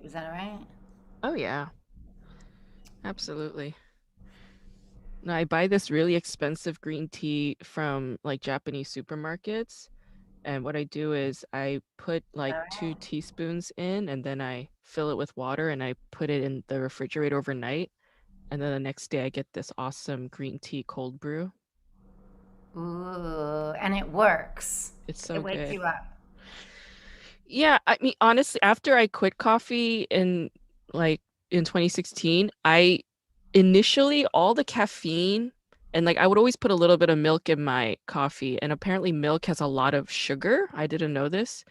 Is that right? Oh yeah, absolutely. No, I buy this really expensive green tea from like Japanese supermarkets. And what I do is I put like All two right. teaspoons in and then I fill it with water and I put it in the refrigerator overnight. And then the next day I get this awesome green tea cold brew. Ooh, and it works. It's It so wakes good. you up. Yeah, I mean, honestly, after I quit coffee like in 2016, I initially all the caffeine and like I would always put a little bit of milk in my coffee, and apparently milk has a lot of sugar. I didn't know this.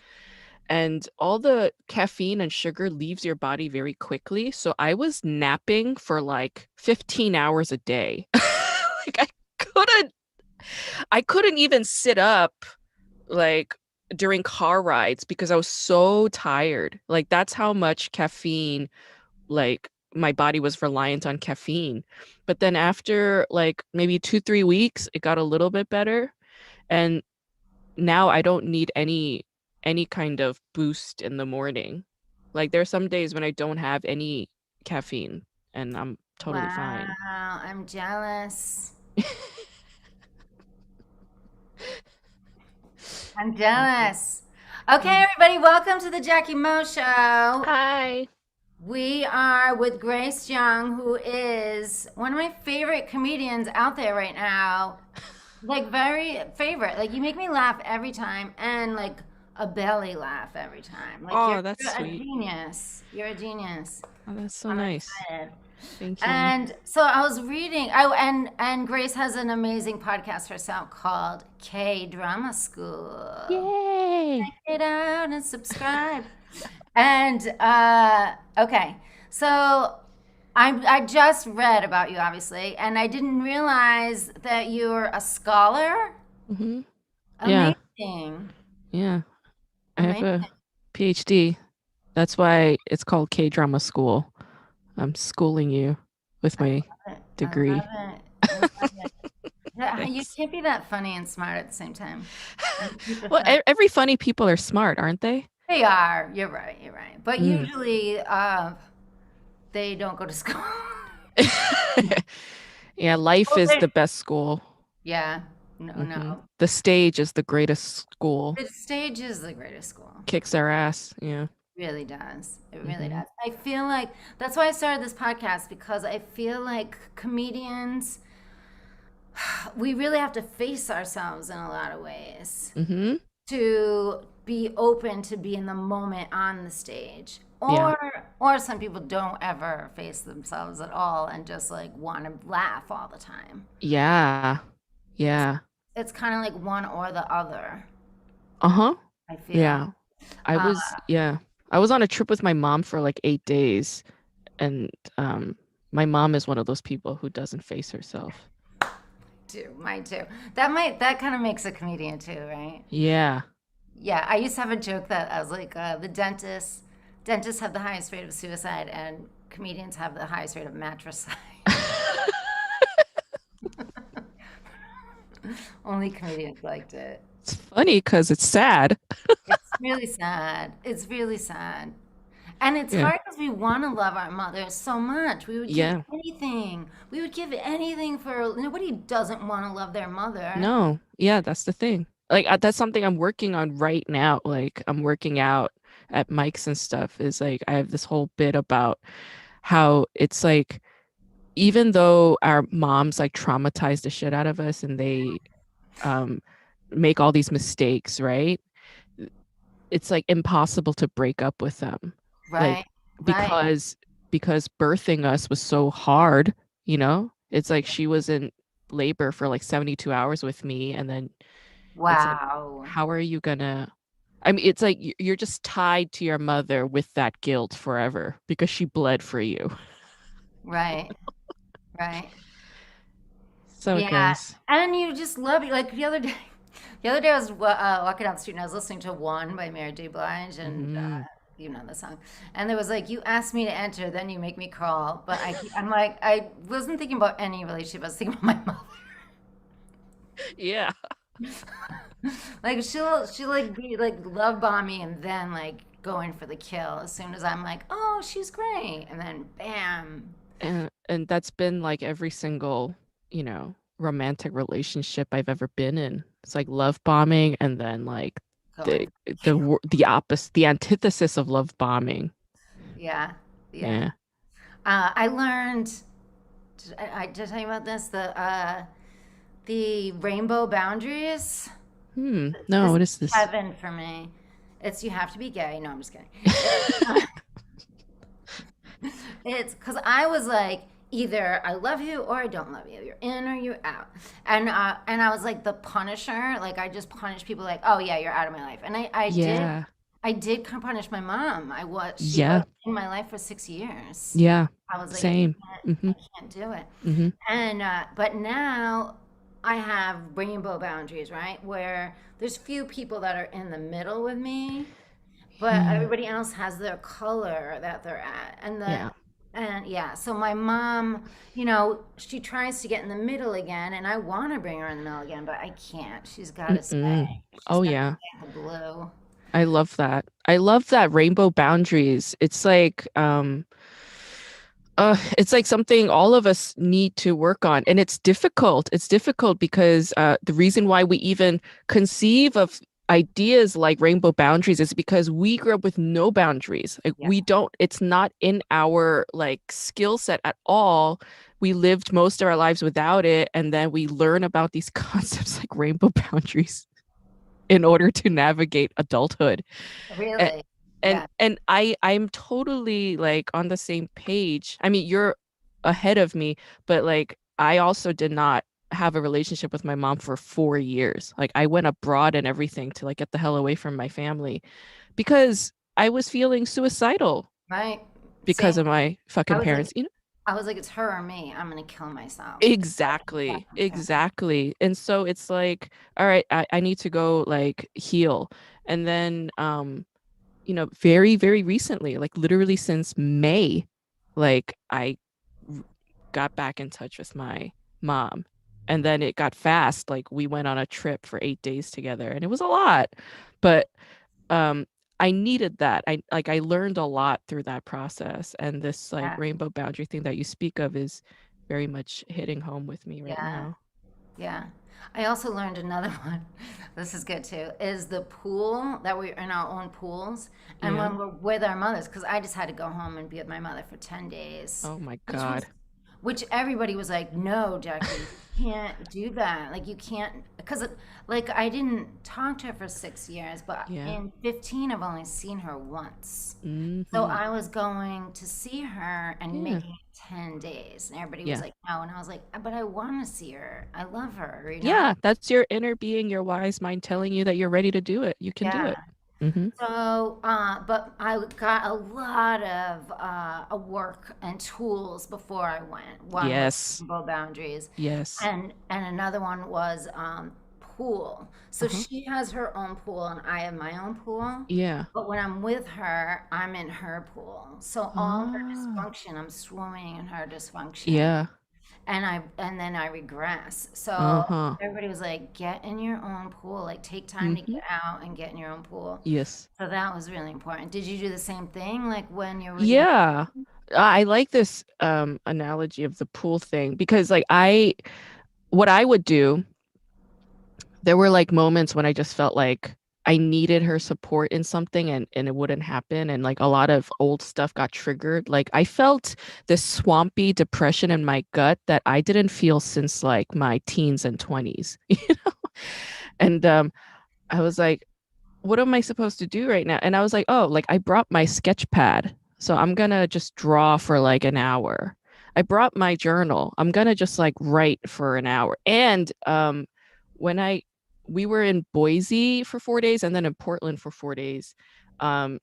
And all the caffeine and sugar leaves your body very quickly. So I was napping for like 15 hours a day. Like couldn't I couldn't even sit up like during car rides because I was so tired. Like that's how much caffeine, like my body was reliant on caffeine. But then after like maybe 2, 3 weeks, it got a little bit better. And now I don't need any kind of boost in the morning. Like there are some days when I don't have any caffeine and I'm totally fine. Wow, I'm jealous. I'm Mhm. jealous. Okay, Mm. everybody, welcome to the Jackie Mo Show. Hi. We are with Grace Jung, who is one of my favorite comedians out there right now. Like, very favorite. Like, you make me laugh every time, and like a belly laugh every time. Like, Oh, that's you're a sweet. genius. You're a genius. Oh, that's so I'm nice. excited. Thank you. And so I was reading. Oh, and Grace has an amazing podcast herself called K Drama School. Yay. Check it out and subscribe. And okay, so I just read about you, obviously, and I didn't realize that you're a scholar. Hmm. Yeah, Amazing, yeah. I have amazing. a PhD. That's why it's called K-drama school. I'm schooling you with I my love it. I love degree. it. I love it. Yeah, you Thanks. can't be that funny and smart at the same time. I'm super Well, fun. every funny people are smart, aren't they? They are. You're right. You're right. But Mm. usually, they don't go to school. Yeah, life Oh, is the best school. yeah. No, Hmm. no. The stage is the greatest school. The stage is the greatest school. Kicks our ass. Yeah. Really does. It really Hmm. does. I feel like that's why I started this podcast because I feel like comedians, we really have to face ourselves in a lot of ways Hmm. to be open to be in the moment on the stage. Yeah. Or some people don't ever face themselves at all and just like want to laugh all the time. Yeah. Yeah. It's kind of like one or the other, Uh-huh. I feel. Yeah. Uh, Yeah. I was on a trip with my mom for like 8 days, and my mom is one of those people who doesn't face herself. too, mine too. That kind of makes a comedian too, right? Yeah. Yeah, I used to have a joke that I was like, the dentists have the highest rate of suicide, and comedians have the highest rate of matricide. Only comedians liked it. It's funny because it's sad. It's really sad. It's really sad. And it's Yeah. hard because we want to love our mothers so much. We would give Yeah. anything. We would give anything for nobody doesn't want to love their mother. No. Yeah, that's the thing. Like that's something I'm working on right now. Like I'm working out at Mike's and stuff is like I have this whole bit about how it's like even though our moms like traumatize the shit out of us and they um make all these mistakes, right? It's like impossible to break up with them. Like Right, right. because because birthing us was so hard, you know? It's like she was in labor for like 72 hours with me and then it's like Wow. how are you gonna I mean it's like you're just tied to your mother with that guilt forever because she bled for you. Right, right. So it Yeah, goes. and you just love it. Like the other day, the other day I was walking down the street and I was listening to "One" by Mary J. Blige, and Hmm. you know the song. And there was like, "You asked me to enter, then you make me crawl." But I'm like, I wasn't thinking about any relationship. I was thinking about my mother. Yeah. Like she'll like be like love bomb me and then like going for the kill as soon as I'm like, oh, she's great. And then bam, And that's been like every single, romantic relationship I've ever been in. It's like love bombing and then like the going. the opposite, the antithesis of love bombing. Yeah. Yeah. Yeah. I learned, did I tell you about this? The rainbow boundaries. No, This what is is this? heaven for me. It's you have to be gay. No, I'm just kidding. It's because I was like, either I love you or I don't love you. You're in or you're out. And I was like the punisher. Like I just punish people. Like, oh yeah, you're out of my life. And Yeah. I did punish my mom. She was Yeah. in my life for 6 years. Yeah. I was like, Same. Mm-hmm. I can't do it. Mm-hmm. And but now I have rainbow boundaries, right? Where there's few people that are in the middle with me, but Yeah. everybody else has their color that they're at. Yeah. And yeah, so my mom, she tries to get in the middle again, and I want to bring her in the middle again, but I can't. She's got to Mm-mm. stay. She's Oh got to yeah. stay in the blue. I love that. I love that rainbow boundaries. It's like something all of us need to work on. And it's difficult. It's difficult because the reason why we even conceive of ideas like rainbow boundaries is because we grew up with no boundaries. Like Yeah, we don't, it's not in our like skill set at all. We lived most of our lives without it. And then we learn about these concepts like rainbow boundaries in order to navigate adulthood. And really. and Yeah, and I'm totally like on the same page. I mean, you're ahead of me, but like I also did not have a relationship with my mom for 4 years. Like I went abroad and everything to like get the hell away from my family because I was feeling suicidal right. because Same. of my I fucking was like, parents. You know? I was like, it's her or me. I'm gonna kill myself. Exactly. Exactly. And so it's like, all right, I need to go like heal. And then very, very recently, like literally since May, like got back in touch with my mom. And then it got fast. Like we went on a trip for 8 days together and it was a lot. But um I needed that. I learned a lot through that process. And this like Yeah, rainbow boundary thing that you speak of is very much hitting home with me right yeah. now. Yeah. I also learned another one. This is good too. Is the pool that we're in our own pools, and Yeah. when we're with our mothers, because I just had to go home and be with my mother for 10 days, Oh my which was God. which everybody was like, no, Jackie, you can't do that. Like, you can't, because like I didn't talk to her for 6 years, but Yeah. in 15, I've only seen her once. So Hmm. I was going to see her and Yeah. making it 10 days. And everybody was Yeah. like, no. And I was like, but I want to see her. I love her. Yeah, that's your inner being, your wise mind telling you that you're ready to do it. You can do Yeah. it. Hmm. So, but I got a lot of work and tools before I went. One was Yes. rainbow boundaries, Yes. and another one was pool. So Uh-huh. she has her own pool, and I have my own pool. Yeah. But when I'm with her, I'm in her pool. So all her Ah. dysfunction, I'm swimming in her dysfunction, Yeah. and then I regress. So Uh-huh. everybody was like, "Get in your own pool. Like, take time to Hmm. get out and get in your own pool." Yes. So that was really important. Did you do the same thing, like when you're with your? Yeah. I like this analogy of the pool thing because like what I would do, there were like moments when I just felt like I needed her support in something and it wouldn't happen. And like a lot of old stuff got triggered. Like I felt this swampy depression in my gut that I didn't feel since like my teens and 20s. And I was like, what am I supposed to do right now? And I was like, oh, like I brought my sketch pad. So I'm gonna just draw for like an hour. I brought my journal. I'm gonna just like write for an hour. And when I we were in Boise for 4 days and then in Portland for 4 days.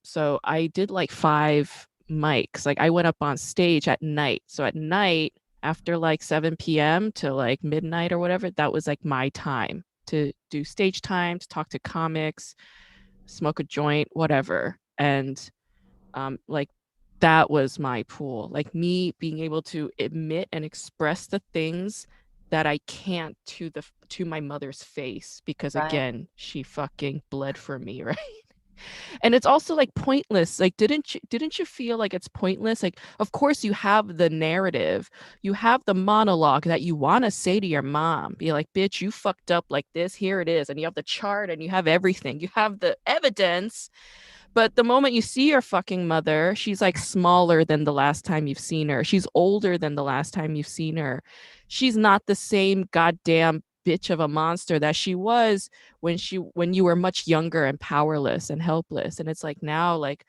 So I did like 5 mics. Like I went up on stage at night. So at night, after like 7 p.m. to like midnight or whatever, that was like my time to do stage time, to talk to comics, smoke a joint, whatever. And like that was my pool. Like me being able to admit and express the things that I can't to my mother's face because Right. again, she fucking bled for me, right? And it's also like pointless. Like, didn't you feel like it's pointless? Like, of course you have the narrative, you have the monologue that you want to say to your mom. Be like, bitch, you fucked up like this. Here it is. And you have the chart and you have everything. You have the evidence. But the moment you see your fucking mother, she's like smaller than the last time you've seen her. She's older than the last time you've seen her. She's not the same goddamn bitch of a monster that she was when you were much younger and powerless and helpless. And it's like now, like,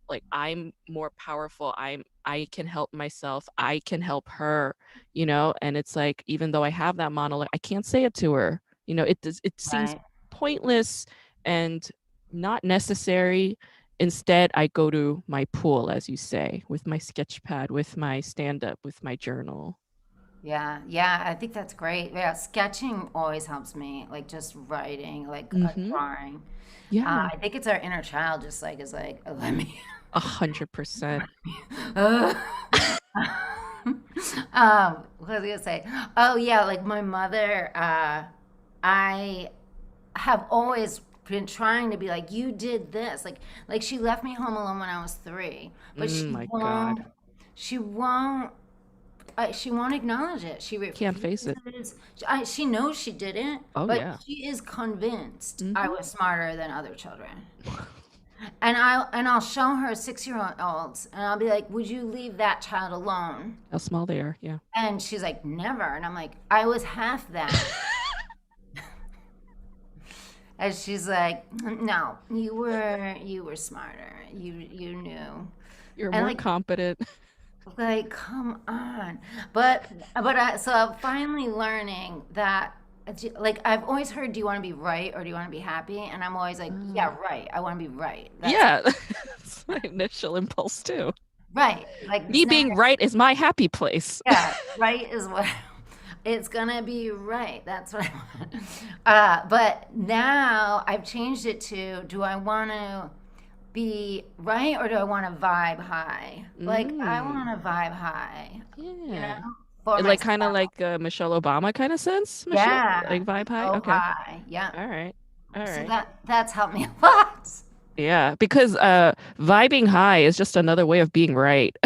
like I'm more powerful. I can help myself. I can help her, and it's like even though I have that monologue, I can't say it to her. It seems Right. pointless and not necessary. Instead, I go to my pool, as you say, with my sketch pad, with my stand up, with my journal. Yeah, yeah, I think that's great. Yeah, sketching always helps me, like just writing, like a Mm-hmm. drawing. Yeah, I think it's our inner child, just like is like, oh, let me. 100%. Ugh. What was I gonna say? Oh yeah, like my mother. I have always been trying to be like, you did this, like she left me home alone when I was 3, but My God. she won't she won't acknowledge it. She Can't face it. refuses. She knows she didn't, Oh, but yeah. she is convinced I Mm-hmm. was smarter than other children. And I'll show her 6-year olds, and I'll be like, "Would you leave that child alone?" How small they are. Yeah. And she's like, "Never." And I'm like, "I was half that." And she's like, "No, you were smarter. You knew." You're And more competent. like, come on. But so I'm finally learning that like I've always heard, do you want to be right or do you want to be happy? And I'm always like, Uh, yeah, right. I want to be right. That's yeah. That's my initial impulse, too. right. Like it's Me never, being right is my happy place. yeah, right is what it's gonna be right. That's what I want. But now I've changed it to, do I want to be right or do I want to vibe high? Like I Mm, want to vibe high, you know, yeah. for Like myself. kind of like Michelle Obama kind of sense, Michelle? Yeah, Like vibe high? go Okay. high. Yeah. All right. All So right. that's helped me a lot. Yeah, because vibing high is just another way of being right.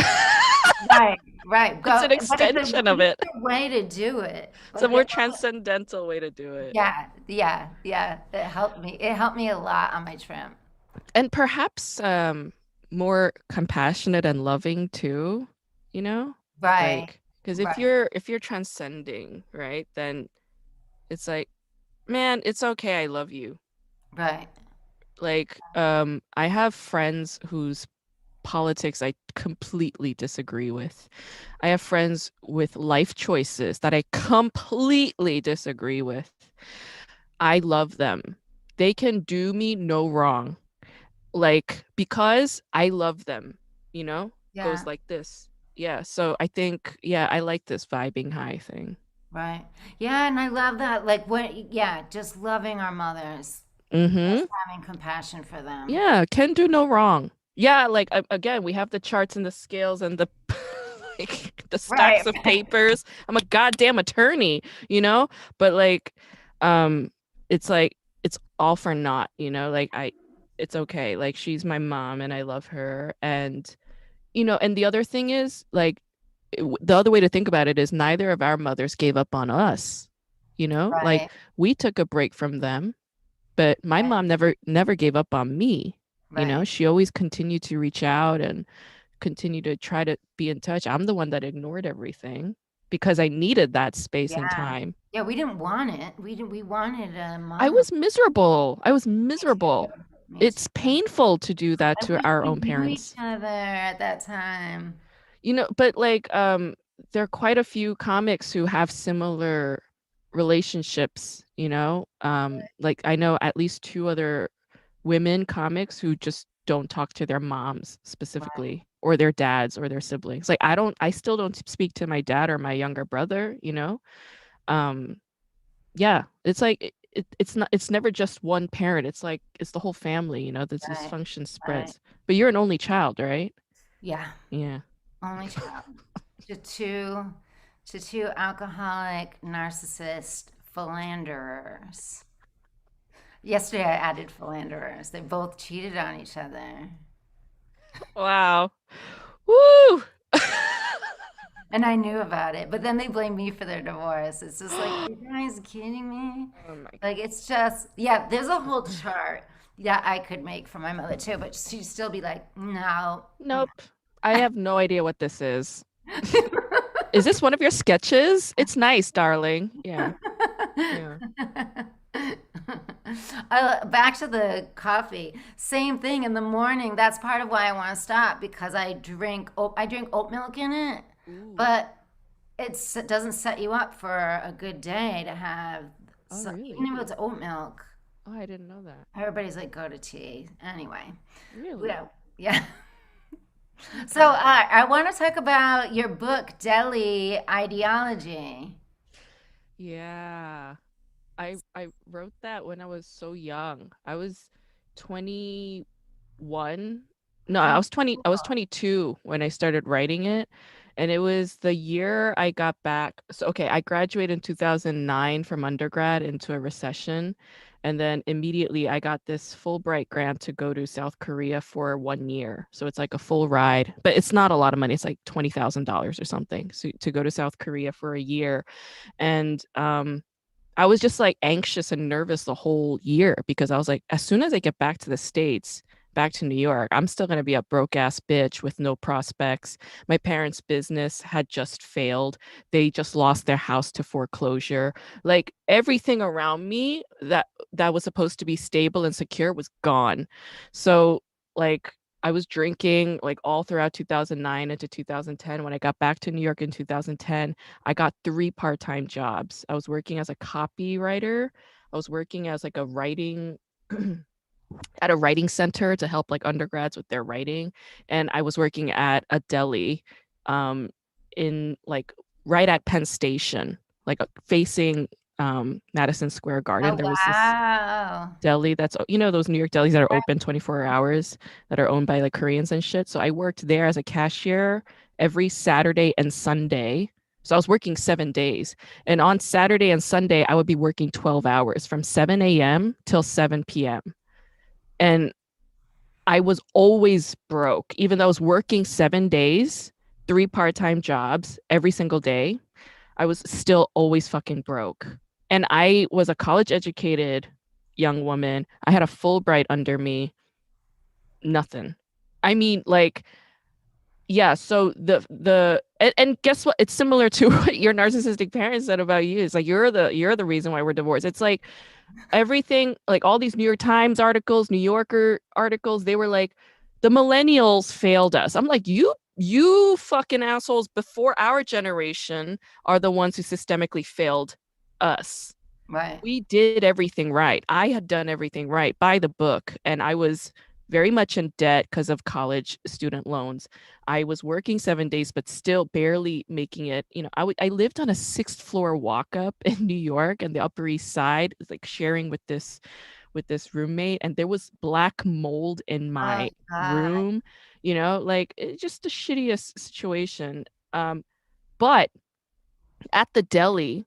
Right, right. It's Go, an but it's an extension of it. easier way to do it. It's a Like more transcendental way to do it. yeah, yeah, yeah. It helped me. It helped me a lot on my trim. And perhaps more compassionate and loving too, you know? Right, Like, because if right, you're transcending, right, then it's like, man, it's okay, I love you. right. Like, I have friends whose politics I completely disagree with. I have friends with life choices that I completely disagree with. I love them. They can do me no wrong. Like, because I love them, goes Yeah, like this. Yeah. So I think, yeah, I like this vibing high thing. right. Yeah, and I love that. Like what? Yeah, just loving our mothers, just Mm-hmm. having compassion for them. Yeah. Can do no wrong. Yeah. Like, again, we have the charts and the scales and the like the Right, stacks of papers. I'm a goddamn attorney, you know? But like, um, it's like it's all for naught, Like it's okay. Like she's my mom and I love her. And and the other thing is like the other way to think about it is neither of our mothers gave up on us. Like right, we took a break from them, but my right, mom never gave up on me. right. She always continued to reach out and continue to try to be in touch. I'm the one that ignored everything because I needed that space and Yeah, time. yeah. We didn't want it. We wanted a I mom. was miserable. I was Me too. miserable. Me too. It's painful to do that I to wish our we own knew each parents. other at that time. But like there are quite a few comics who have similar relationships, like I know at least two other women comics who just don't talk to their moms Right. specifically or their dads or their siblings. Like I still don't speak to my dad or my younger brother. Um yeah, it's like it's never just one parent. It's like it's the whole family, the Right. dysfunction Right. spreads. But you're an only child, right? Yeah. Yeah. Only child to two alcoholic narcissist philanderers. Yesterday I added philanderers. They both cheated on each other. Wow. Woo! And I knew about it, but then they blame me for their divorce. It's just like, you guys kidding me? Oh my Like, it's just, yeah, there's a whole chart that I could make for my mother too, but she'd still be like, no. Nope. I have no idea what this is. Is this one of your sketches? It's nice, darling. Yeah. Yeah. Back to the coffee. Same thing in the morning. That's part of why I want to stop because I drink oat milk in it, Ooh. but it doesn't set you up for a good day to have. Oh, So, really? even if it's oat milk, Oh, I didn't know that. everybody's like, go to tea. Anyway, Really? yeah, yeah. So Okay. I want to talk about your book, Delhi Ideology. Yeah. I wrote that when I was so young. I was 21. No, Oh, I was cool. 22 when I started writing it. And it was the year I got back. So okay, I graduated in 2009 from undergrad into a recession. And then immediately I got this Fulbright grant to go to South Korea for 1 year. So it's like a full ride, but it's not a lot of money. It's like $20,000 or something. So to go to South Korea for a year. And I was just like anxious and nervous the whole year because I was like, as soon as I get back to the States, back to New York, I'm still going to be a broke ass bitch with no prospects. My parents' business had just failed. They just lost their house to foreclosure. Like everything around me that was supposed to be stable and secure was gone. So like I was drinking like all throughout 2009 into 2010. When I got back to New York in 2010, I got 3 part-time jobs. I was working as a copywriter. I was working as like a writing at a writing center to help like undergrads with their writing, and I was working at a deli um in like right at Penn Station, like facing Madison Square Oh, Garden. There was this wow. deli that's those New York delis that are open 24 hours that are owned by like Koreans and shit. So I worked there as a cashier every Saturday and Sunday. So I was working 7 days. And on Saturday and Sunday, I would be working 12 hours from 7 a.m. till 7 p.m. And I was always broke, even though I was working 7 days, 3 part-time jobs every single day. I was still always fucking broke. And I was a college educated young woman. I had a Fulbright under me, nothing. I mean, like, yeah, so and guess what? It's similar to what your narcissistic parents said about you. It's like you're the reason why we're divorced. It's like everything, like all these New York Times articles, New Yorker articles, they were like, the millennials failed us. I'm like, you fucking assholes before our generation are the ones who systemically failed us. Right. We did everything right. I had done everything right by the book, and I was very much in debt because of college student loans. I was working 7 days, but still barely making it. I lived on a sixth floor walk up in New York and the Upper East Side, like sharing with this roommate, and there was black mold in Oh, my God. room. Like it's just the shittiest situation. But at the deli,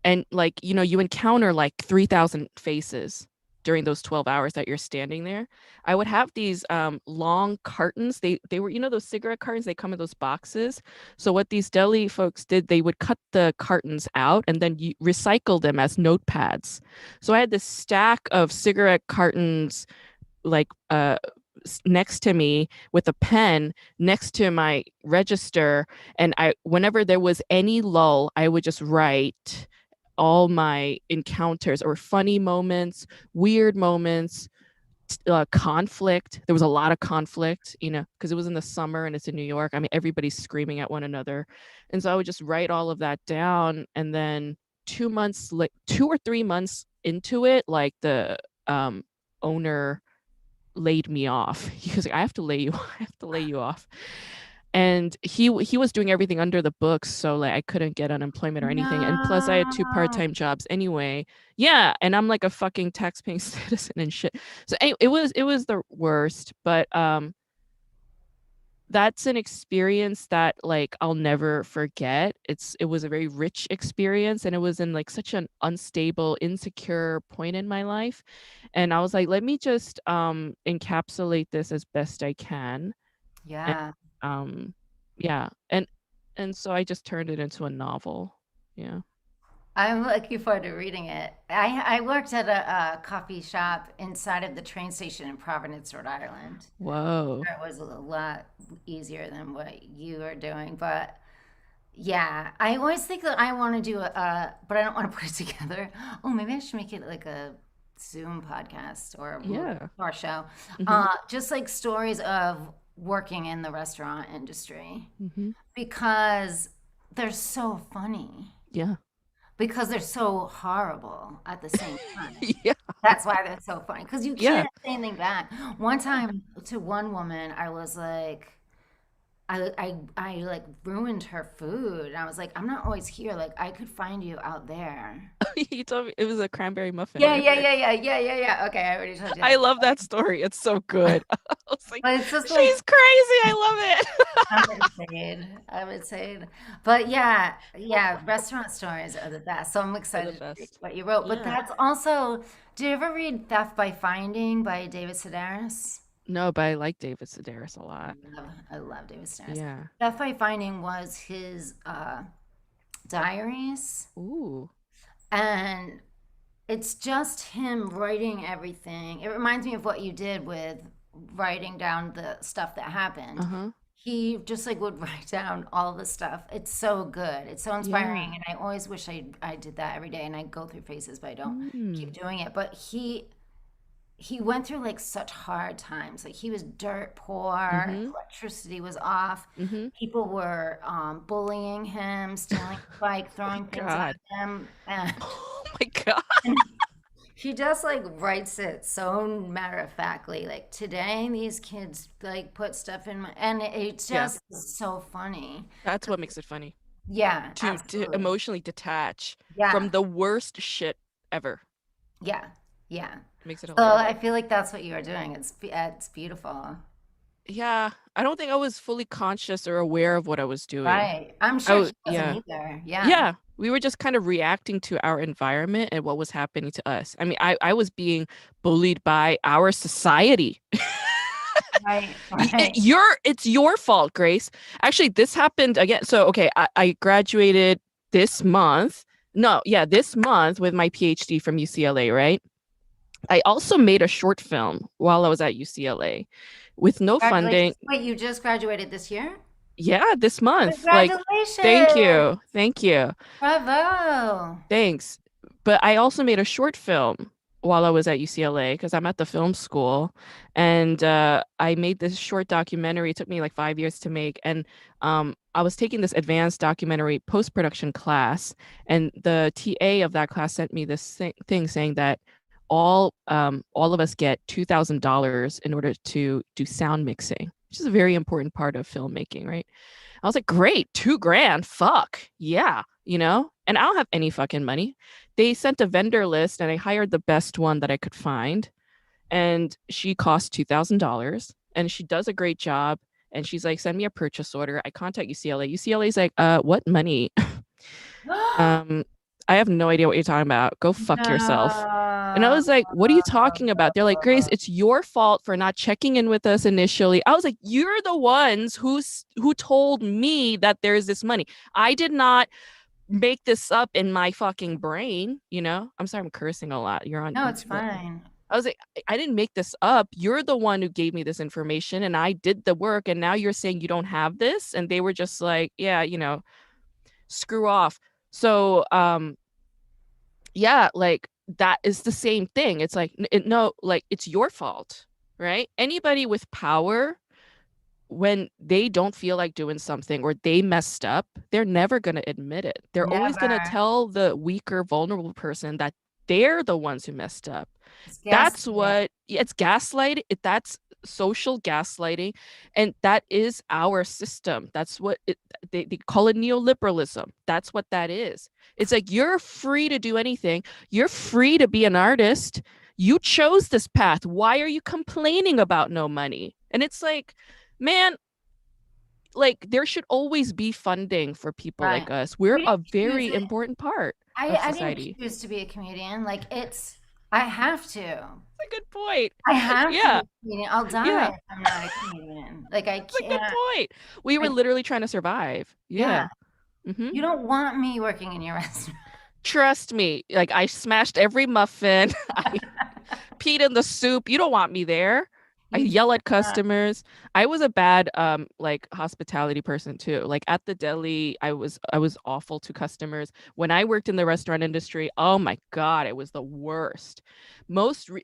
and like you encounter like 3,000 faces during those 12 hours that you're standing there. I would have these long cartons. They were, those cigarette cartons, they come in those boxes. So what these deli folks did, they would cut the cartons out and then you recycle them as notepads. So I had this stack of cigarette cartons like next to me with a pen next to my register, and I whenever there was any lull, I would just write all my encounters or funny moments, weird moments, conflict. There was a lot of conflict, because it was in the summer and it's in New York. I mean, everybody's screaming at one another. And so I would just write all of that down. And then 2 months, like 2 or 3 months into it, like the owner laid me off. He was like, I have to lay you, I have to lay you off. And he was doing everything under the books, so like I couldn't get unemployment or anything, and plus I had 2 part-time jobs anyway. Yeah, and I'm like a fucking tax-paying citizen and shit. So anyway, it was the worst, but that's an experience that like I'll never forget. It was a very rich experience, and it was in like such an unstable, insecure point in my life. And I was like, let me just encapsulate this as best I can. And Yeah. um yeah, and so I just turned it into a novel. Yeah. I'm looking forward to reading it. I worked at a coffee shop inside of the train station in Providence, Rhode Island. Whoa. It was a lot easier than what you are doing, but yeah, I always think that I want to do but I don't want to put it together. Oh, maybe I should make it like a Zoom podcast or a movie Yeah. or show. Hmm. Just like stories of working in the restaurant industry Hmm. because they're so funny, Yeah. because they're so horrible at the same time. Yeah. That's why they're so funny because you Yeah. can't say anything back. One time to one woman, I was like, I like ruined her food. And I was like, I'm not always here. Like, I could find you out there. You told me it was a cranberry muffin, Yeah, right? yeah, yeah, yeah, yeah, yeah, yeah. Okay, I already told you I that. love that story. It's so good. I was like, But it's just like she's crazy. I love it. I'm insane. I'm insane. But yeah, yeah, restaurant stories are the best. So I'm They're the excited to read best. what you wrote. But Yeah. that's also, did you ever read Theft by Finding by David Sedaris? No, but I like David Sedaris a lot. I love David Sedaris. Yeah. Theft by Finding was his diaries, Ooh. and it's just him writing everything. It reminds me of what you did with writing down the stuff that happened. Uh-huh. He just like would write down all the stuff. It's so good. It's so inspiring, Yeah. and I always wish I did that every day. And I go through phases, but I don't keep Mm. doing it. But he went through like such hard times. Like he was dirt poor, Mm-hmm. electricity was off, Mm-hmm. people were bullying him, stealing his bike, throwing things at God. him, and Oh my God. he just like writes it so matter of factly. Like today, these kids like put stuff in my, and it Yeah. just is so funny. That's what makes it funny. Yeah, To absolutely. emotionally detach from Yeah, the worst shit ever. yeah, yeah. Makes it So hilarious. I feel like that's what you are doing. It's beautiful, Yeah. I don't think I was fully conscious or aware of what I was doing. right? I'm sure he wasn't Yeah. either. Yeah, Yeah, we were just kind of reacting to our environment and what was happening to us. I mean, I was being bullied by our society. right, right. It's your fault, Grace. Actually, this happened again. So, okay, I graduated this month. No, yeah, this month with my PhD from UCLA, right? I also made a short film while I was at UCLA with no funding. Congratulations! Wait, you just graduated this year? Yeah, this month. Like, thank Congratulations! you. Thank you. Bravo! Thanks. But I also made a short film while I was at UCLA because I'm at the film school. And I made this short documentary. It took me like 5 years to make. And I was taking this advanced documentary post-production class. And the TA of that class sent me this thing saying that all of us get $2,000 in order to do sound mixing, which is a very important part of filmmaking, right? I was like, great, 2 grand, fuck, yeah, And I don't have any fucking money. They sent a vendor list, and I hired the best one that I could find, and she cost $2,000, and she does a great job. And she's like, send me a purchase order. I contact UCLA. UCLA's like, what money? um, I have no idea what you're talking about. Go fuck yourself. And I No. was like, what are you talking about? They're like, Grace, it's your fault for not checking in with us initially. I was like, you're the ones who told me that there's this money. I did not make this up in my fucking brain. I'm sorry, I'm cursing a lot. You're on No, it's YouTube right now. fine. I was like, I didn't make this up. You're the one who gave me this information, and I did the work, and now you're saying you don't have this. And they were just like, yeah, screw off. So yeah, like that is the same thing. It's like no, like it's your fault, right? Anybody with power, when they don't feel like doing something or they messed up, they're never going to admit it. They're always going to Never. tell the weaker, vulnerable person that they're the ones who messed up. It's That's gaslighting. what it's gaslighting. That's social gaslighting. And that is our system. That's what they call it, neoliberalism. That's what that is. It's like, you're free to do anything. You're free to be an artist. You chose this path. Why are you complaining about no money? And it's like, man, like there should always be funding for people Right. like us. We're We a didn't choose very it. important part of I didn't society. choose to be a comedian. Like I have to. That's a good point. I have to be Yeah, a comedian. I'll die yeah, if I'm not a comedian. Like I that's a good can't. point. We were I, literally trying to survive. yeah. Yeah. Hmm. You don't want me working in your restaurant. Trust me. Like I smashed every muffin. I peed in the soup. You don't want me there. I You do yell at not. customers. I was a bad like hospitality person too. Like at the deli, I was awful to customers. When I worked in the restaurant industry, oh my God, it was the worst.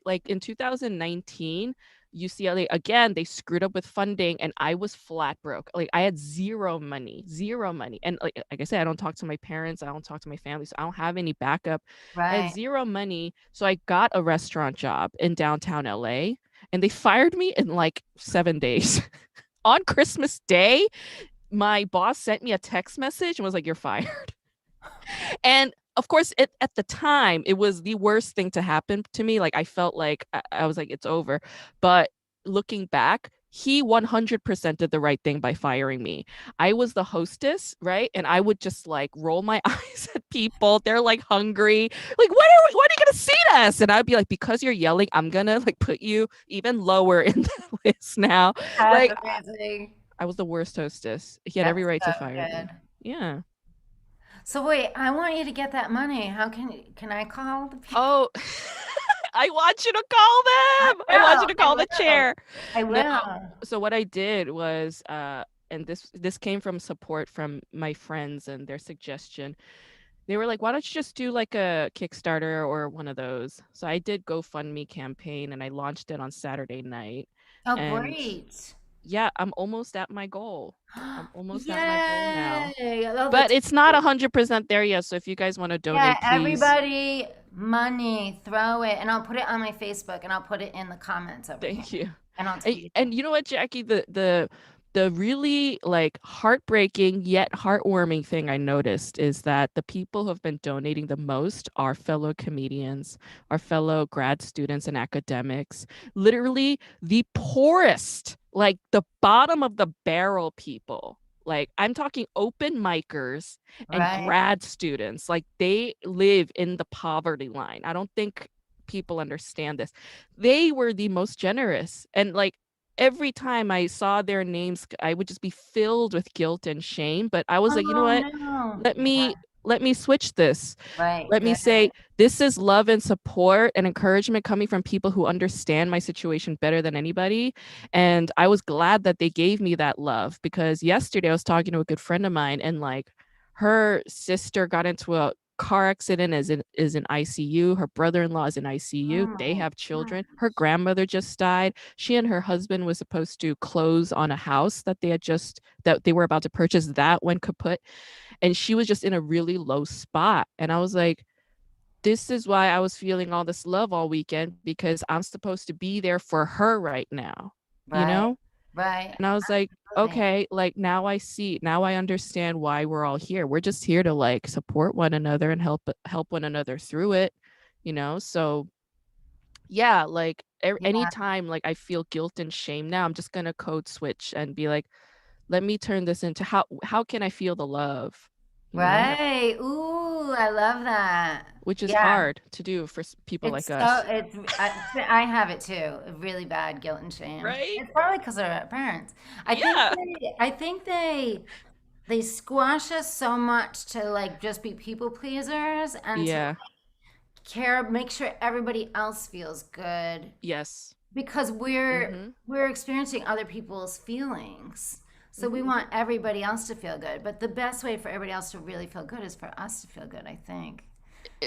Like in 2019, UCLA again, they screwed up with funding and I was flat broke. Like I had zero money, zero money. And like I said, I don't talk to my parents, I don't talk to my family, so I don't have any backup. I had Right. zero money, so I got a restaurant job in downtown LA and they fired me in like 7 days. On Christmas Day, my boss sent me a text message and was like, "You're fired." And of course, at the time, it was the worst thing to happen to me. Like I felt like I was like, it's over. But looking back, he 100% did the right thing by firing me. I was the hostess, right? And I would just like roll my eyes at people. They're like hungry. Like, when are you gonna seat us? And I'd be like, because you're yelling, I'm gonna like put you even lower in the list now. That's Like amazing. I was the worst hostess. He had every That's right so to fire good. me. Yeah. So wait, I want you to get that money. How can I call the people? Oh, I want you to call I them. I want you will. to I call the will. chair. I No, will. so what I did was and this came from support from my friends and their suggestion. They were like, "Why don't you just do like a Kickstarter or one of those?" So I did GoFundMe campaign and I launched it on Saturday night. Oh, And great. yeah, I'm almost at my goal. I'm almost at my goal now. Yay. I love But it. it's not 100% there yet. So if you guys want to Yeah, donate, please. everybody, money, throw it. And I'll put it on my Facebook and I'll put it in the comments over here. Thank you. And I'll And, tweet it. and you know what, Jackie, the really like heartbreaking yet heartwarming thing I noticed is that the people who have been donating the most are fellow comedians, our fellow grad students and academics, literally the poorest, like the bottom of the barrel people. Like I'm talking open micers and Right. grad students. Like they live in the poverty line. I don't think people understand this. They were the most generous. And like every time I saw their names, I would just be filled with guilt and shame. But I was like, you know Oh what? no. Let Yeah. me let me switch this. Right. Let me Good. say this is love and support and encouragement coming from people who understand my situation better than anybody. And I was glad that they gave me that love because yesterday I was talking to a good friend of mine and like her sister got into a car accident is in ICU. Her brother-in-law is in Oh ICU. They my have children. God. Her grandmother just died. She and her husband was supposed to close on a house that they were about to purchase that went kaput. And she was just in a really low spot. And I was like, this is why I was feeling all this love all weekend because I'm supposed to be there for her right now, you Right. know? Right. And I was like, Absolutely. okay, like now I understand why we're all here. We're just here to like support one another and help one another through it, you know? So yeah, like Yeah. anytime like I feel guilt and shame now, I'm just gonna code switch and be like, let me turn this into how can I feel the love, you know? Right. Ooh, I love that. Which is Yeah. hard to do for people like It's so us, I have it too. Really bad guilt and shame. right? It's probably because of our parents. Yeah. I think they squash us so much to like just be people pleasers and to Yeah. care, make sure everybody else feels good Yes. because Mm-hmm. we're experiencing other people's feelings. So we Mm-hmm. want everybody else to feel good. But the best way for everybody else to really feel good is for us to feel good, I think.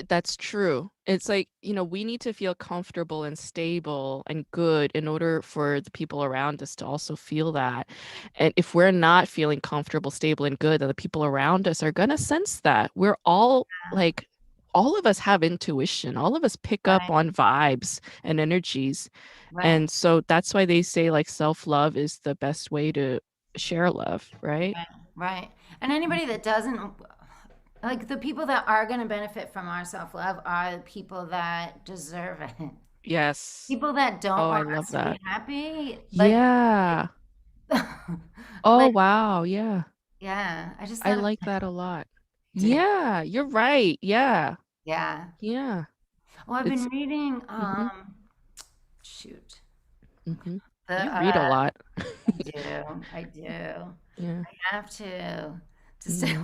That's true. It's like, we need to feel comfortable and stable and good in order for the people around us to also feel that. And if we're not feeling comfortable, stable, and good, then the people around us are going to sense that. We're all like, all of us have intuition. All of us pick up Right, on vibes and energies. right, And so that's why they say like self-love is the best way to share love, right? right, right. And anybody that doesn't, like the people that are going to benefit from our self love are the people that deserve it. Yes. People that don't Oh, I want love us to be that. happy, like Yeah. Oh, Like, wow. Yeah. yeah, I just I thought of like that a lot. today. Yeah, you're right. Yeah. Yeah. Yeah. Well, I've been It's reading, hmm shoot, hmm the You read a lot. I do, I do. Yeah. I have to stay.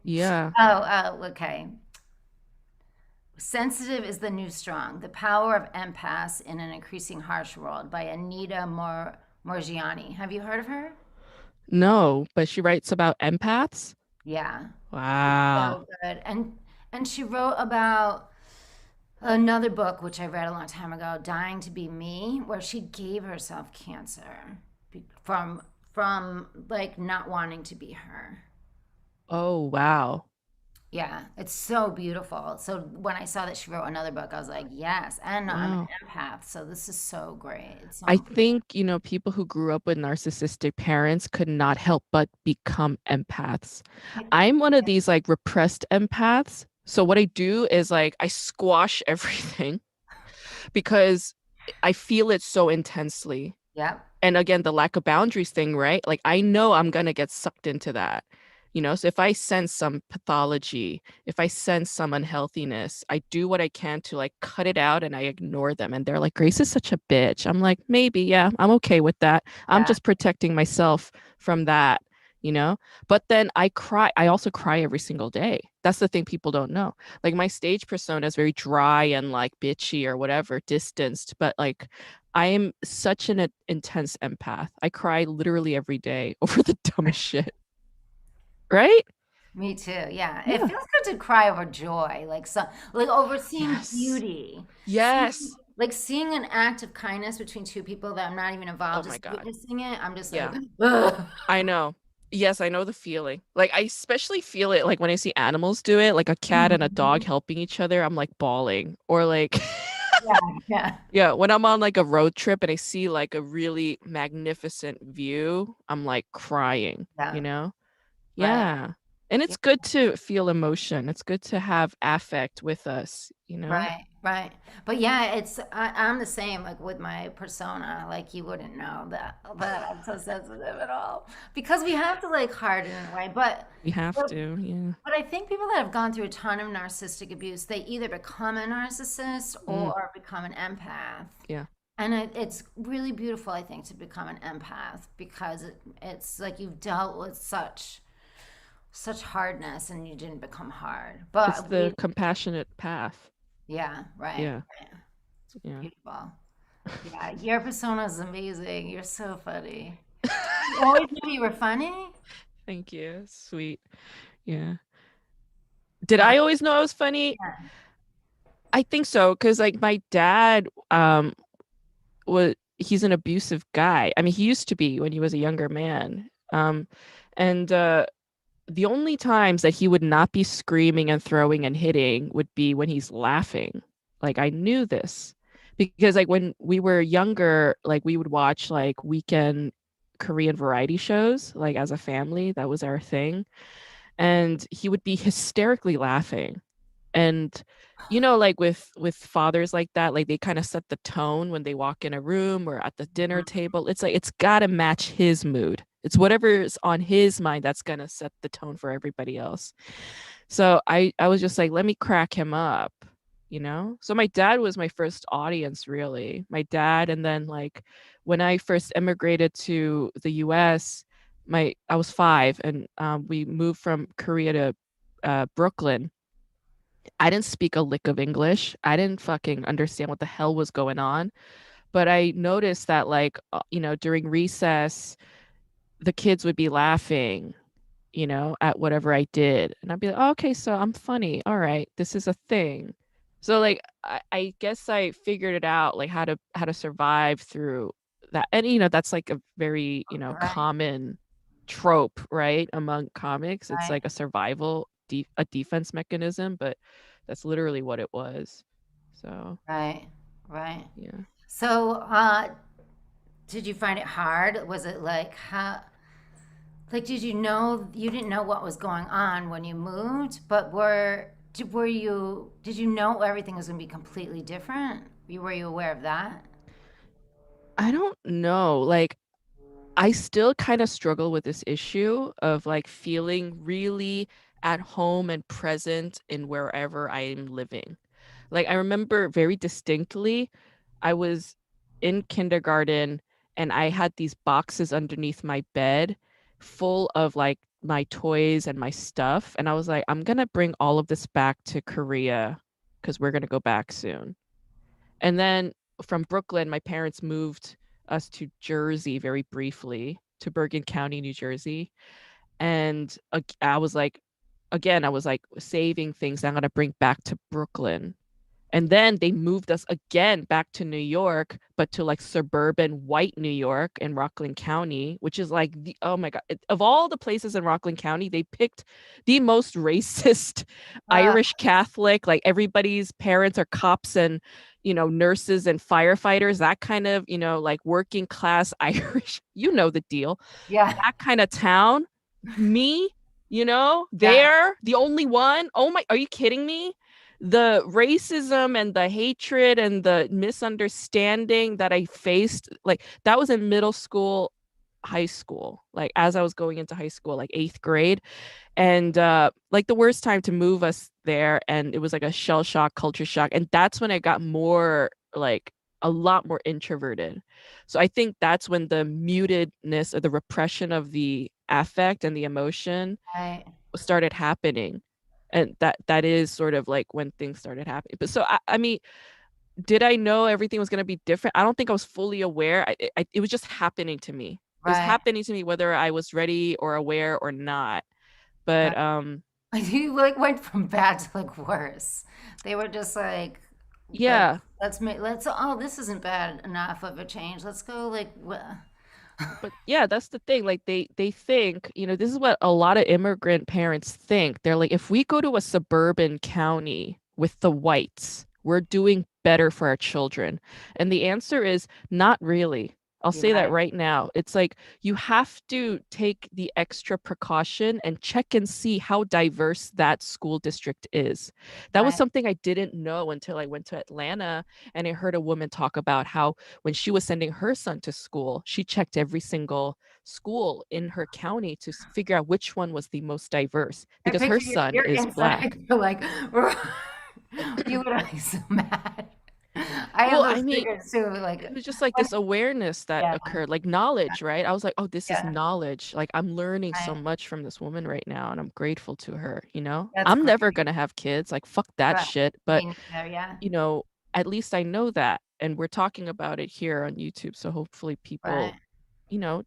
Yeah. Yeah. Okay. Sensitive is the New Strong: The Power of Empaths in an Increasing Harsh World by Anita Morgiani. Have you heard of her? No, but she writes about empaths. Yeah. Wow. So good. And she wrote about another book which I read a long time ago, Dying to Be Me, where she gave herself cancer from like not wanting to be her. Oh, wow. Yeah, it's so beautiful. So when I saw that she wrote another book, I was like, yes. And I'm an Wow. empath, so this is so great. It's I so think, people who grew up with narcissistic parents could not help but become empaths. I'm one of these like repressed empaths. So what I do is like I squash everything because I feel it so intensely. yep, And again, the lack of boundaries thing, right? Like I know I'm gonna get sucked into that. So if I sense some pathology, if I sense some unhealthiness, I do what I can to like cut it out and I ignore them. And they're like, Grace is such a bitch. I'm like, maybe, yeah, I'm okay with that. I'm yeah, just protecting myself from that, you know? But then I cry. I also cry every single day. That's the thing people don't know. Like my stage persona is very dry and like bitchy or whatever, distanced, but like I am such an intense empath. I cry literally every day over the dumbest shit, right? me too. Yeah, it Yeah. feels good to cry over joy, like over seeing Yes. beauty, Yes. seeing an act of kindness between two people that I'm not even Oh involved, my just God. witnessing it. I'm just like, Yeah. ugh. I know. Yes, I know the feeling. Like I especially feel it like when I see animals do it, like a cat and a dog Mhm. helping each other, I'm like bawling. Or like Yeah, yeah, yeah, when I'm on like a road trip and I see like a really magnificent view, I'm like crying, you yeah, know? right. Yeah. And it's good to feel emotion. It's good to have affect with us, you know? Right, right. But yeah, I'm the same like with my persona. Like you wouldn't know that I'm so sensitive at all because we have to like harden it, right? We have But to, yeah. but I think people that have gone through a ton of narcissistic abuse, they either become a narcissist Mm, or become an empath. yeah. And it's really beautiful, I think, to become an empath because it's like you've dealt with such hardness and you didn't become hard. It's But the compassionate path. yeah, right, Yeah. right. Yeah. Beautiful. Yeah, your persona is amazing. You're so funny. You always knew you were funny? Thank you. Sweet. Yeah. Did Uh, I always know I was funny? yeah. I think so, because like my dad was he's an abusive guy. I mean, he used to be when he was a younger man. And the only times that he would not be screaming and throwing and hitting would be when he's laughing. Like I knew this because like when we were younger, like we would watch like weekend Korean variety shows like as a family. That was our thing. And he would be hysterically laughing. And like with fathers like that, like they kind of set the tone when they walk in a room or at the dinner Mhm. table. It's like it's got to match his mood. It's whatever's on his mind that's going to set the tone for everybody else. So I was just like, let me crack him up. So my dad was my first audience, really. My dad, and then like when I first immigrated to the US, I was 5, and we moved from Korea to Brooklyn. I didn't speak a lick of English. I didn't fucking understand what the hell was going on. But I noticed that, like, during recess, the kids would be laughing, at whatever I did. And I'd be like, oh, okay, so I'm funny. All right, this is a thing. So like I guess I figured it out, like how to survive through that. And that's like a very, Right, common trope, right? Among comics. It's right, like a defense mechanism, but that's literally what it was. So right, right. yeah. So, did you find it hard? Was it like how, like, did you know you didn't know what was going on when you moved, but did you know everything was going to be completely different? Were you aware of that? I don't know. Like I still kind of struggle with this issue of like feeling really at home and present in wherever I am living. Like I remember very distinctly, I was in kindergarten and I had these boxes underneath my bed full of like my toys and my stuff. And I was like, I'm gonna bring all of this back to Korea because we're gonna go back soon. And then from Brooklyn, my parents moved us to Jersey very briefly, to Bergen County, New Jersey. And I was like, again, I was like saving things that I'm gonna bring back to Brooklyn. And then they moved us again back to New York, but to like suburban white New York in Rockland County, which is like the, oh my God, of all the places in Rockland County, they picked the most racist Uh, Irish Catholic, like everybody's parents are cops and, nurses and firefighters, that kind of, like working class Irish, the deal, yeah, that kind of town. Me, yeah, there, the only one. Oh my, are you kidding me? The racism and the hatred and the misunderstanding that I faced, like that was in middle school, high school, like as I was going into high school, like eighth grade. And like the worst time to move us there. And it was like a shell shock, culture shock. And that's when I got more like a lot more introverted. So I think that's when the mutedness or the repression of the affect and the emotion right, started happening. And that is sort of like when things started happening. But so I mean, did I know everything was going to be different? I don't think I was fully aware. It was just happening to me. It was right, happening to me whether I was ready or aware or not. right. But You like went from bad to like worse. They were just like yeah, let's oh this isn't bad enough of a change. Let's go like but yeah, that's the thing. Like they think, this is what a lot of immigrant parents think. They're like, if we go to a suburban county with the whites, we're doing better for our children. And the answer is not really. I'll you're say that right, right now. It's like you have to take the extra precaution and check and see how diverse that school district is. That was right. something I didn't know until I went to Atlanta and I heard a woman talk about how when she was sending her son to school, she checked every single school in her county to figure out which one was the most diverse I because her picture son your is black. inside. You're like you would be so mad. I have Well, those I mean, triggers too. it Like was just like this awareness that yeah, occurred, like knowledge, right? I was like, oh, this is yeah. knowledge. Like I'm learning so Right. much from this woman right now, and I'm grateful to her. That's I'm great. never gonna have kids, like fuck that Right. shit. But Me neither, yeah. you know, at least I know that. And we're talking about it here on YouTube. So hopefully Right. people,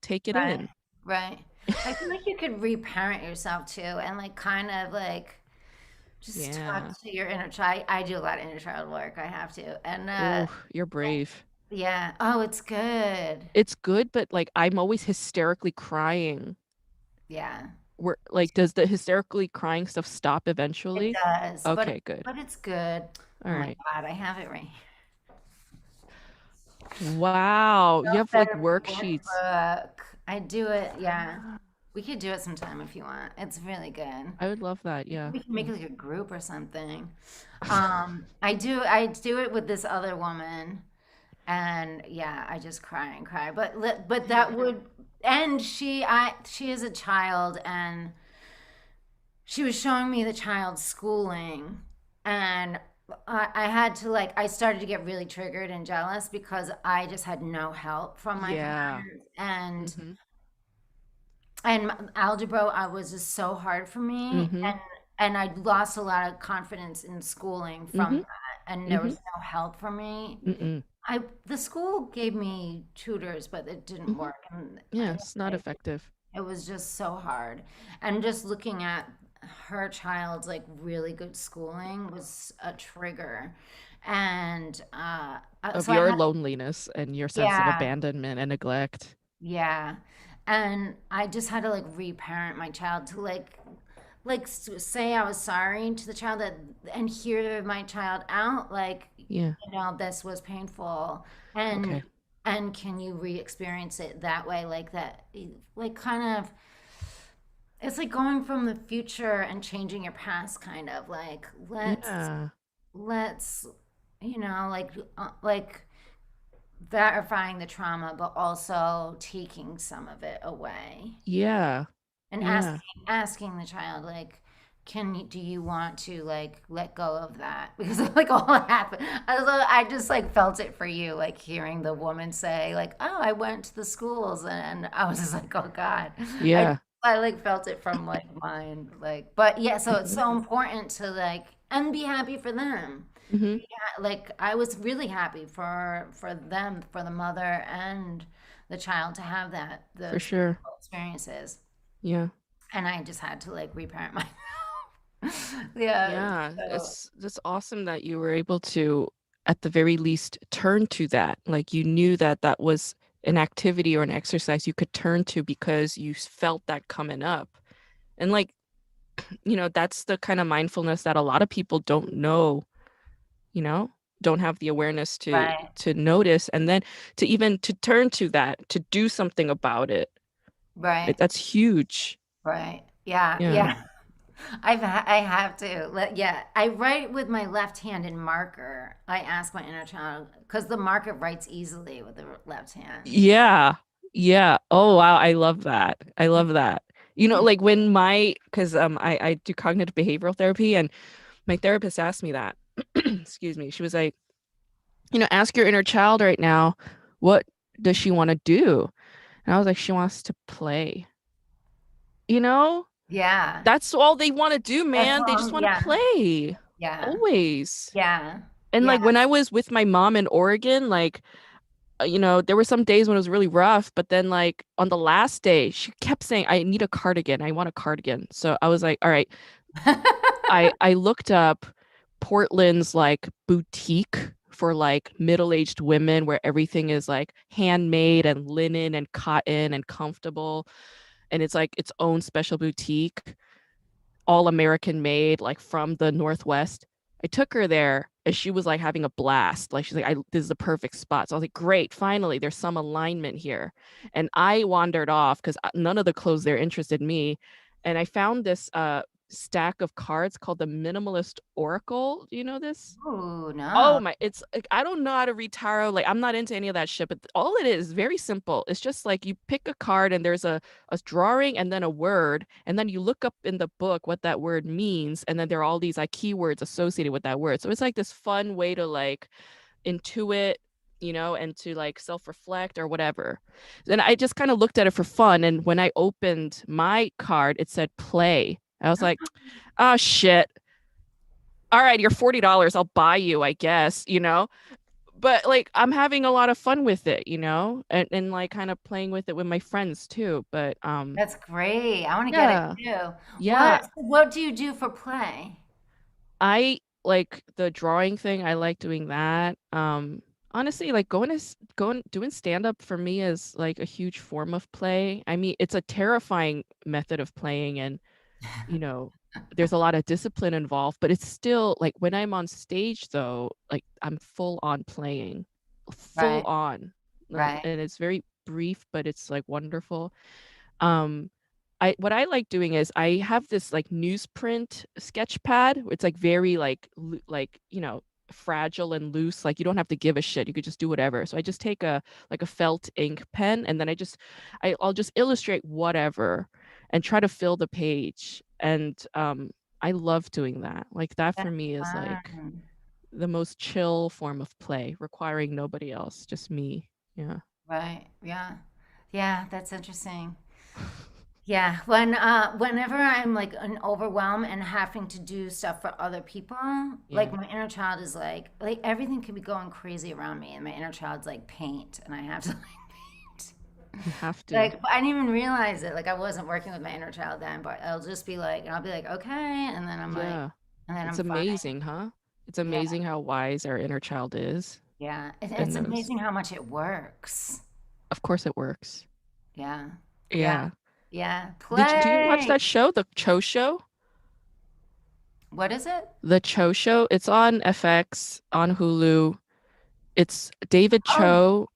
take it Right. in. Right. I feel like you could reparent yourself too and like kind of like just talk Yeah. to your inner child. I do a lot of inner child work. I have to. And Oh, you're brave. yeah. Oh, it's good. It's good, but like I'm always hysterically crying. Yeah. Does the hysterically crying stuff stop It eventually? does. Okay, good. But it's good. All Oh my right. God, I have it right. Wow. You have like Self-therapy worksheets. workbook. I do it. Yeah. Ah, We could do it sometime if you want. It's really good. I would love that. Yeah. We can make Yeah. it like a group or something. I do it with this other woman, and yeah, I just cry and cry. But that would and she is a child, and she was showing me the child's schooling, and I had to like I started to get really triggered and jealous because I just had no help from my Yeah. parents, and Mm-hmm. algebra I was just so hard for me, Mm-hmm. and I lost a lot of confidence in schooling from Mm-hmm. that, and there Mm-hmm. was no help for me. Mm-mm. The school gave me tutors, but it didn't Mm-hmm. work, and Yeah, it's not effective. it was just so hard. And just looking at her child's like really good schooling was a trigger, and Of so I your had loneliness and your sense of yeah. abandonment and neglect. Yeah. And I just had to like reparent my child to say I was sorry to the child that and hear my child out like Yeah. this was painful Okay. and can you re-experience it that way like that like kind of it's like going from the future and changing your past kind of like let's Yeah. let's you know like verifying the trauma, but also taking some of it away Yeah. and Yeah. asking the child like, do you want to like let go of that? Because like all that happened, I just like felt it for you, like hearing the woman say like, oh, I went to the schools, and I was just like, oh God, I Yeah. I like felt it from like mine, like, but yeah, so it's Hmm. so important to like and be happy for them. Hmm. Yeah, like I was really happy for them, for the mother and the child to have For those sure. beautiful experiences, Yeah. and I just had to like reparent myself. Yeah, Yeah. so It's awesome that you were able to, at the very least, turn to that. Like you knew that that was an activity or an exercise you could turn to because you felt that coming up. And like, that's the kind of mindfulness that a lot of people don't know, you know, don't have the awareness right, to notice and then to even to turn to that, to do something about it. right, That's huge. right. Yeah, Yeah. yeah. I have to. Yeah, I write with my left hand in marker. I ask my inner child because the marker writes easily with the left hand. Yeah. Yeah. Oh wow, I love that. I love that. Like when because I do cognitive behavioral therapy and my therapist asked me that. Excuse me. She was like, ask your inner child right now, what does she want to do? And I was like, she wants to play. You know? Yeah, That's all they want to do, that's man. They just long. want to Yeah, play. yeah, Always. yeah, And yeah. like when I was with my mom in Oregon, like there were some days when it was really rough, but then like on the last day, she kept saying, I need a cardigan. I want a cardigan. So I was like, all right. I looked up Portland's like boutique for like middle-aged women where everything is like handmade and linen and cotton and comfortable. And it's like its own special boutique, all American made, like from the Northwest. I took her there and she was like having a blast. Like she's like, this is the perfect spot. So I was like, great, finally, there's some alignment here. And I wandered off because none of the clothes there interested me. And I found this stack of cards called the Minimalist Oracle. Do you know this? Ooh, Oh no. my, it's like I don't know how to read tarot. Like I'm not into any of that shit, but all it is very simple. It's just like you pick a card and there's a drawing and then a word, and then you look up in the book what that word means, and then there are all these like keywords associated with that word. So it's like this fun way to like intuit, and to like self-reflect or whatever. Then I just kind of looked at it for fun, and when I opened my card, it said play. I was like, oh shit, all right, you're $40. I'll buy you, I guess. But like I'm having a lot of fun with it, and like kind of playing with it with my friends too. But That's great. I want to get it yeah, too. yeah. What do you do for play? I like the drawing thing. I like doing that. Honestly, like going doing stand up for me is like a huge form of play. I mean, it's a terrifying method of playing and you know, there's a lot of discipline involved, but it's still like when I'm on stage though, like I'm full on playing, full Right, on. right. And it's very brief, but it's like wonderful. Um, I what I like doing is I have this like newsprint sketch pad. It's like very like fragile and loose. Like you don't have to give a shit. You could just do whatever. So I just take a felt ink pen and then I'll just illustrate whatever and try to fill the page. And I love doing that. Like that for That's me is like fun. the most chill form of play, requiring nobody else, just me. Yeah. Right. Yeah. Yeah, that's interesting. Yeah, whenever I'm like an overwhelm and having to do stuff for other people, like Yeah. my inner child is like everything could be going crazy around me, and my inner child's like paint, and I have to like paint. You have to. Like I didn't even realize it. Like I wasn't working with my inner child then, but I'll just be like, and I'll be like, okay, and then I'm like, Yeah. and then It's I'm fine. amazing, huh? It's Yeah, amazing how wise our inner child is yeah. and It's knows. amazing how much it works. Of course it works. Yeah, yeah, Yeah. yeah. Do you watch Play. that show, The Cho Show? What is it? The Cho Show. It's on FX, on Hulu. It's David Oh, Cho.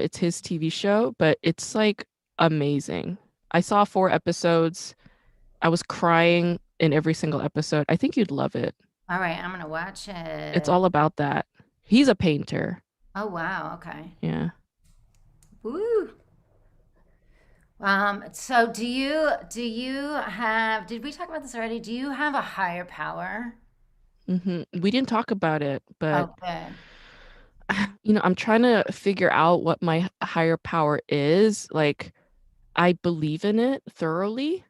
It's his TV show, but it's like amazing. I saw 4 episodes. I was crying in every single episode. I think you'd love it. all right. I'm gonna watch It's it. all about that. He's a painter. Oh, wow. Okay. Yeah. Woo. So do you have, did we talk about this already? Do you have a higher power? We didn't talk about it, but Oh, good. I'm trying to figure out what my higher power is. Like, I believe in it thoroughly.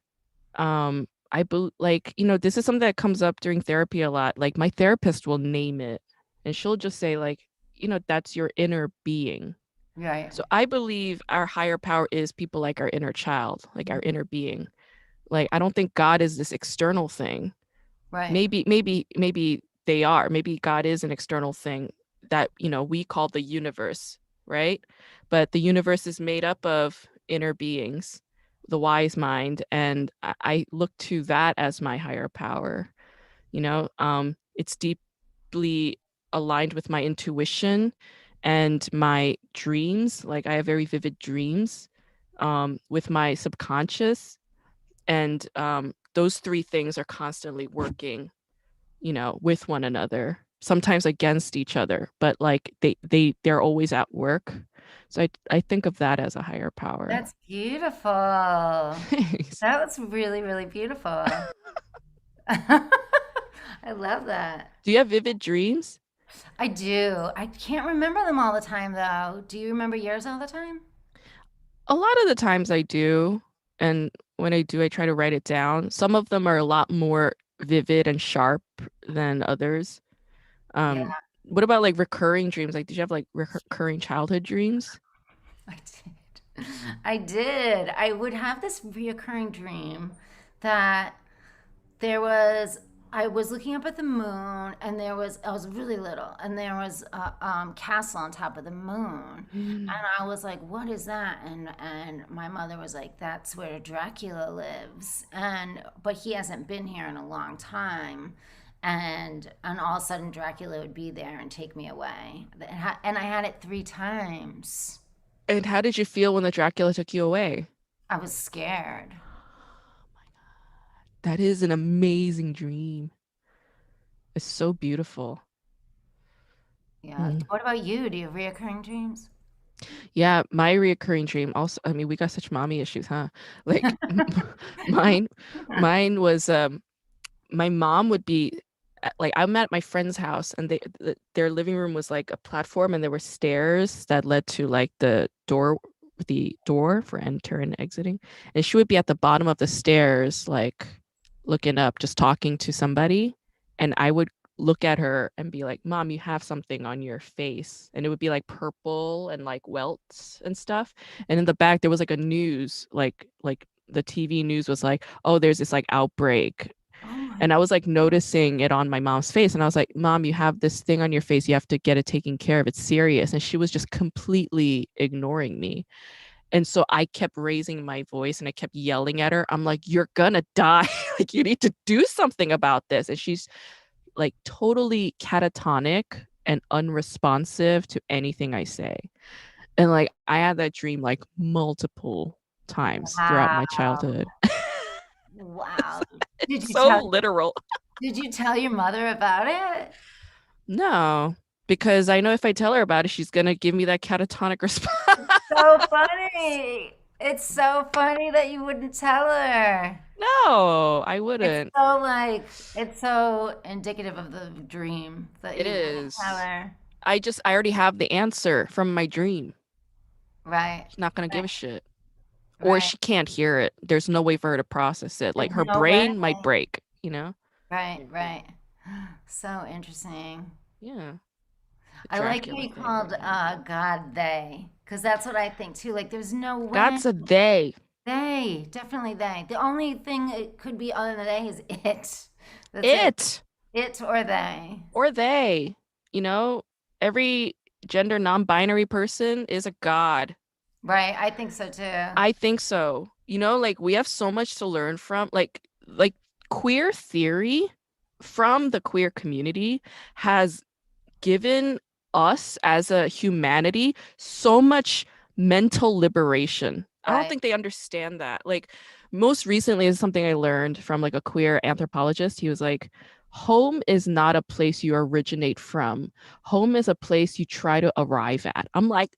This is something that comes up during therapy a lot. Like, my therapist will name it, and she'll just say, like, that's your inner being. Right. So I believe our higher power is people like our inner child, like our inner being. Like, I don't think God is this external thing. Right. Maybe they are. Maybe God is an external thing that, we call the universe, right? But the universe is made up of inner beings, the wise mind, and I look to that as my higher power. It's deeply aligned with my intuition and my dreams. Like, I have very vivid dreams with my subconscious, and those three things are constantly working, with one another, sometimes against each other, but like they're always at work. So I think of that as a higher power. That's beautiful. Thanks. That was really, really beautiful. I love that. Do you have vivid dreams? I do. I can't remember them all the time, though. Do you remember yours all the time? A lot of the times I do, and when I do, I try to write it down. Some of them are a lot more vivid and sharp than others. Yeah, um what about like recurring dreams? Like, did you have like recurring childhood dreams? I did. I did. I would have this reoccurring dream that there was, I was looking up at the moon, and I was really little, and there was a castle on top of the moon. Mm. And I was like, what is that? And my mother was like, that's where Dracula lives. But he hasn't been here in a long time. And all of a sudden Dracula would be there and take me away. And I had it 3 times. And how did you feel when the Dracula took you away? I was scared. That is an amazing dream. It's so beautiful. Yeah. Mm. What about you? Do you have reoccurring dreams? Yeah, my reoccurring dream also, I mean, we got such mommy issues, huh? Like mine mine was my mom would be like, I'm at my friend's house, and their living room was like a platform, and there were stairs that led to like the door for enter and exiting, and she would be at the bottom of the stairs, like looking up, just talking to somebody, and I would look at her and be like, Mom, you have something on your face, and it would be like purple and like welts and stuff, and in the back there was like a news, like the TV news was like, oh, there's this like outbreak. Oh my And I was like noticing it on my mom's face. And I was like, Mom, you have this thing on your face. You have to get it taken care of. It's serious. And she was just completely ignoring me. And so I kept raising my voice and I kept yelling at her. I'm like, you're gonna die. Like, you need to do something about this. And she's like totally catatonic and unresponsive to anything I say. And like, I had that dream like multiple times throughout my Wow. childhood. Wow. Did It's you so tell literal. did you tell your mother about it? No, because I know if I tell her about it, she's gonna give me that catatonic response. So funny. It's so funny that you wouldn't tell her. No, I It's wouldn't. so like it's so indicative of the dream that It you wouldn't tell is. her. I already have the answer from my dream. Right. She's not gonna give Right. a shit. Or Right. she can't hear it. There's no way for her to process it. Like, There's her no way. brain might break. Right, right. So interesting. Yeah. The I like how Dracula you thing. called God they, because that's what I think too. Like, there's no way. That's a they. They, definitely they. The only thing it could be other than they is it. That's it. It It or they. or they. You know, every gender non-binary person is a god. Right. I think so too. I think so. Like, we have so much to learn from like queer theory from the queer community has given us as a humanity so much mental liberation. I don't Right. think they understand that. Like, most recently is something I learned from like a queer anthropologist. He was like, home is not a place you originate from. Home is a place you try to arrive at. I'm like,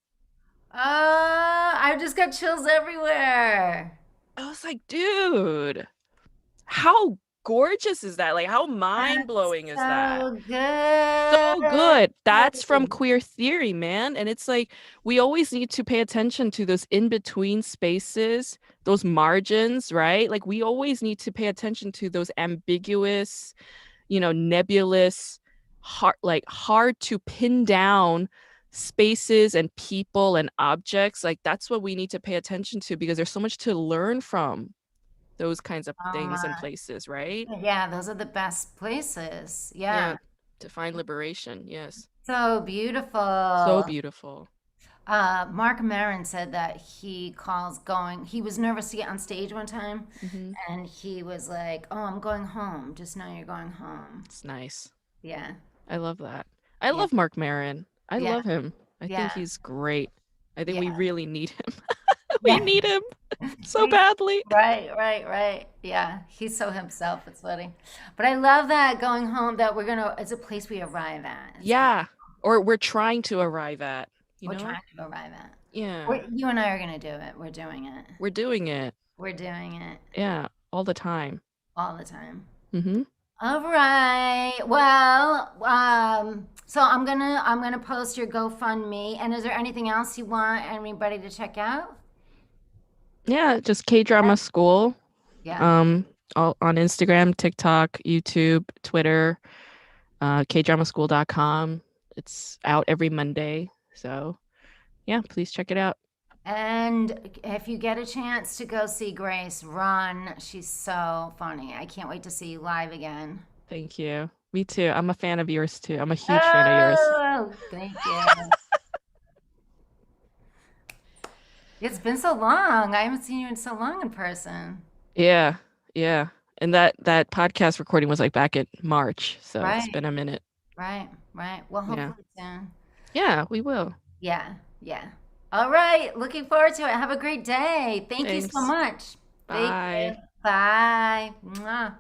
I just got chills everywhere. I was like, dude, how gorgeous is that? Like, how That's mind-blowing is that? so good. So good. That's from queer theory, man. And it's like we always need to pay attention to those in-between spaces, those margins, right? Like we always need to pay attention to those ambiguous, nebulous, hard to pin down spaces and people and objects. Like that's what we need to pay attention to because there's so much to learn from those kinds of things and My, places, right? yeah, those are the best places. Yeah, Yeah, to find liberation. Yes. so So beautiful. beautiful. Mark Maron said that he was nervous to get on stage one time, Hmm. and he was like, "Oh, I'm going home. Just know you're going home." It's nice. Yeah, I love that. I yeah, love Mark Maron. I yeah, love him. I think yeah, he's great. I think we yeah, really need him. We yeah. need him so He- badly. Right, right, right. Yeah, he's so himself. It's funny. But I love that going home that it's a place we arrive at. It's kind of, Yeah. Or we're trying to arrive at, you we're know? trying to arrive at. Yeah. You and I are going to do it. We're doing it. We're doing it. We're doing it Yeah. All the time. all the time. Hmm. All right. Well, so I'm gonna post your GoFundMe. And is there anything else you want anybody to check out? Yeah. Just K-drama school. Yeah. Um, all on Instagram, TikTok, YouTube, Twitter, kdramaschool.com. It's out every Monday. So yeah, please check it out. And if you get a chance to go see Grace, run. She's so funny. I can't wait to see you live again. Thank you. Me too. I'm a fan of yours too. I'm a huge fan of yours. Oh, thank you. It's been so long. I haven't seen you in so long in person. Yeah, yeah. And that podcast recording was like back in March, so it's Right, been a minute. right, right. Well, Yeah. hopefully soon. Yeah, we will. Yeah, yeah. All right. Looking forward to it. Have a great day. Thank you so Thanks. much. Thank you. Bye. Bye. Mwah.